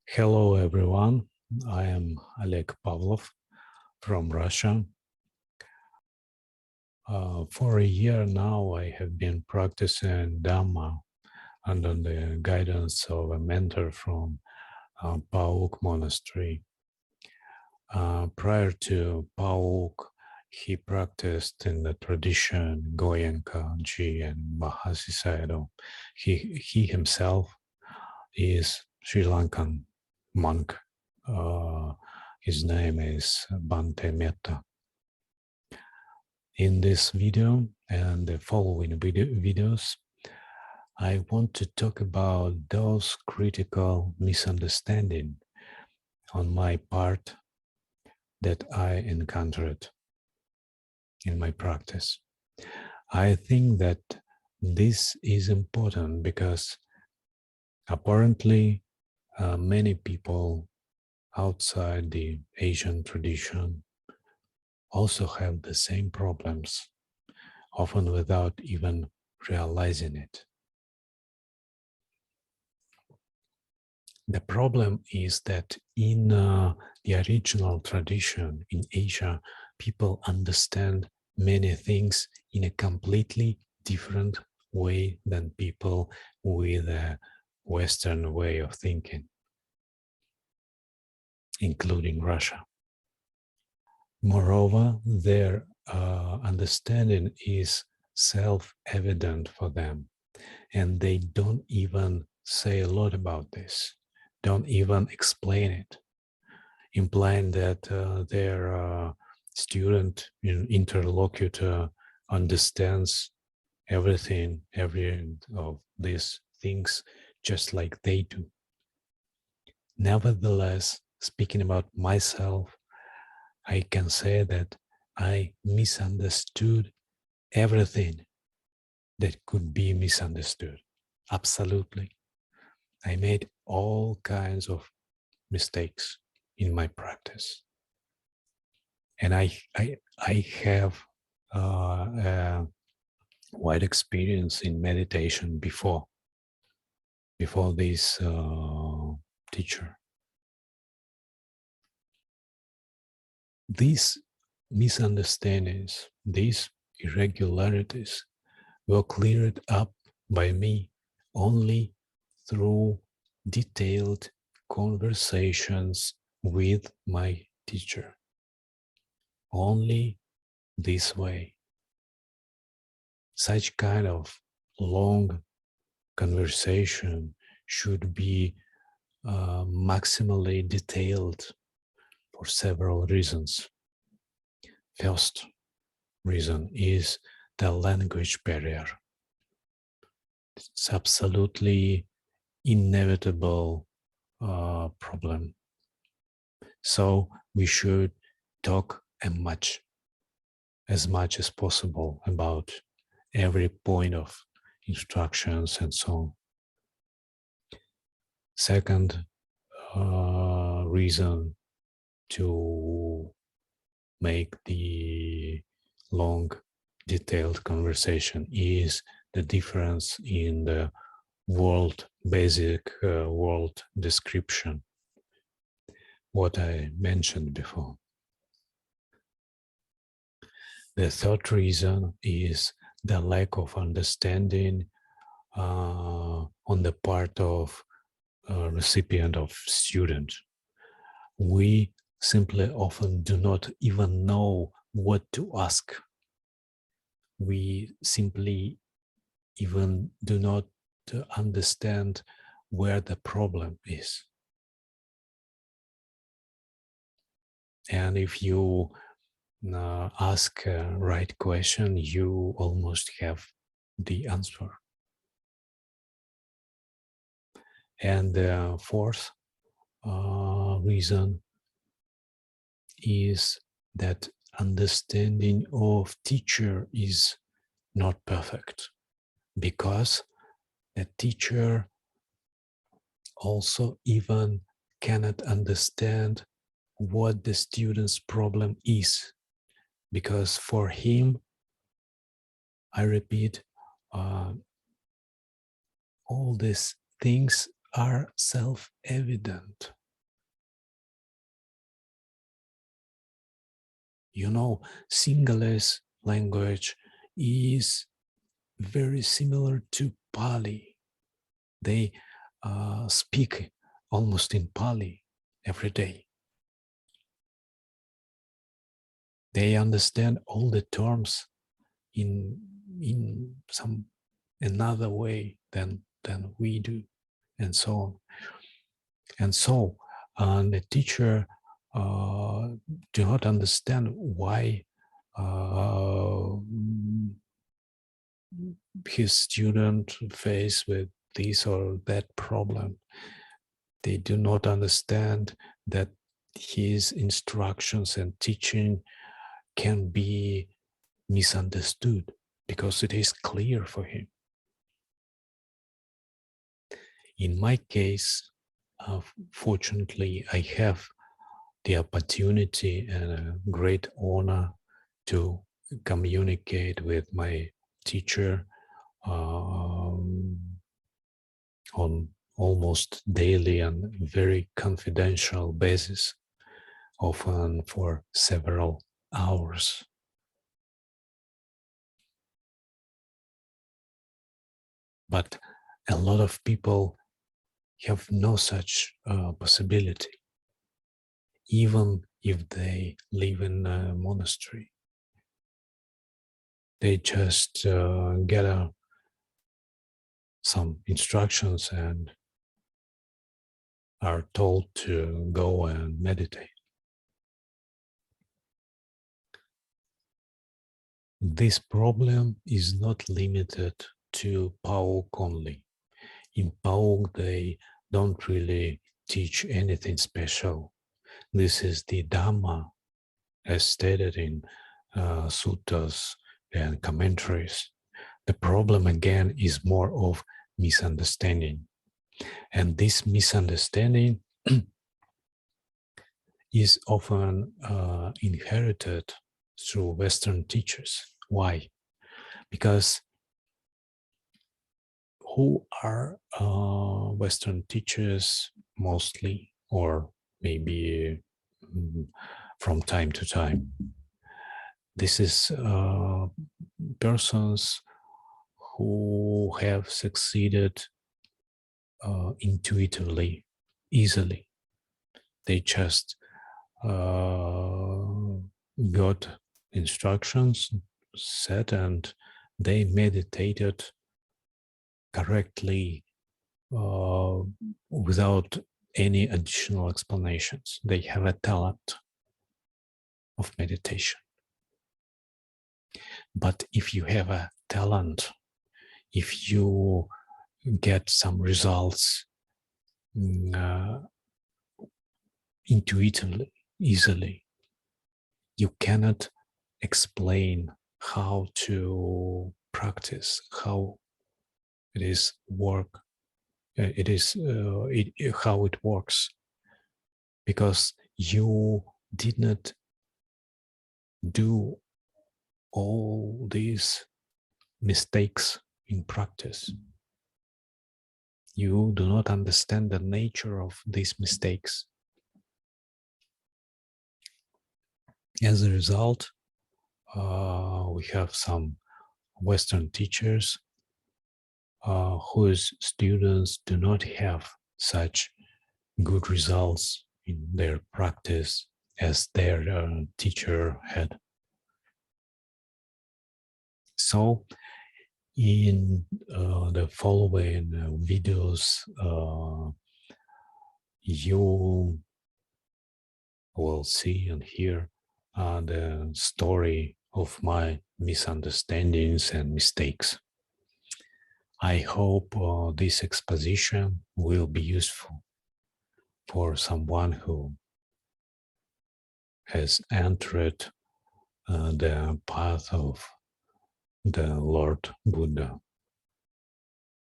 Hello everyone, I am Oleg Pavlov from Russia. For a year now I have been practicing Dhamma under the guidance of a mentor from Pa Auk monastery. Prior to Pa Auk, he practiced in the tradition Goenka, Ji and Mahasi Sayadaw. He himself is Sri Lankan monk. His name is Bhante Metta. In this video and the following videos, I want to talk about those critical misunderstandings on my part that I encountered in my practice. I think that this is important because apparently many people outside the Asian tradition also have the same problems, often without even realizing it. The problem is that in the original tradition in Asia, people understand many things in a completely different way than people with a Western way of thinking, including Russia. Moreover, their understanding is self-evident for them, and they don't even say a lot about this, don't even explain it, implying that their student interlocutor understands everything, every of these things, just like they do. Nevertheless, speaking about myself, I can say that I misunderstood everything that could be misunderstood. Absolutely. I made all kinds of mistakes in my practice. And I have a wide experience in meditation before this teacher. These misunderstandings, these irregularities were cleared up by me only through detailed conversations with my teacher. Only this way. Such kind of long conversation should be maximally detailed for several reasons. First reason is the language barrier. It's absolutely inevitable problem. So we should talk as much as possible about every point of instructions and so on. Second reason to make the long, detailed conversation is the difference in the basic world description, what I mentioned before. The third reason is the lack of understanding on the part of recipient of student. We simply often do not even know what to ask. We simply even do not understand where the problem is. And if you ask a right question, you almost have the answer. And the fourth reason is that understanding of teacher is not perfect, because the teacher also even cannot understand what the student's problem is, because for him, I repeat, all these things are self-evident. Sinhalese language is very similar to Pali. They speak almost in Pali every day. They understand all the terms in some another way than we do, and so on. And so the teacher do not understand why his student face with this or that problem. They do not understand that his instructions and teaching can be misunderstood because it is clear for him. In my case, fortunately, I have the opportunity and a great honor to communicate with my teacher on almost daily and very confidential basis, often for several hours. But a lot of people have no such possibility, even if they live in a monastery. They just get some instructions and are told to go and meditate. This problem is not limited to Pa Auk only. In Pa Auk, they don't really teach anything special. This is the Dhamma as stated in suttas and commentaries. The problem again is more of misunderstanding. And this misunderstanding is often inherited through Western teachers. Why? Because who are Western teachers mostly, or maybe from time to time? This is persons who have succeeded intuitively, easily. They just got instructions set and they meditated correctly without any additional explanations. They have a talent of meditation. But if you have a talent, if you get some results intuitively, easily, you cannot explain how to practice, how it is work. How it works, because you did not do all these mistakes in practice. You do not understand the nature of these mistakes. As a result, we have some Western teachers whose students do not have such good results in their practice as their teacher had. So in the following videos, you will see and hear the story of my misunderstandings and mistakes. I hope this exposition will be useful for someone who has entered the path of the Lord Buddha.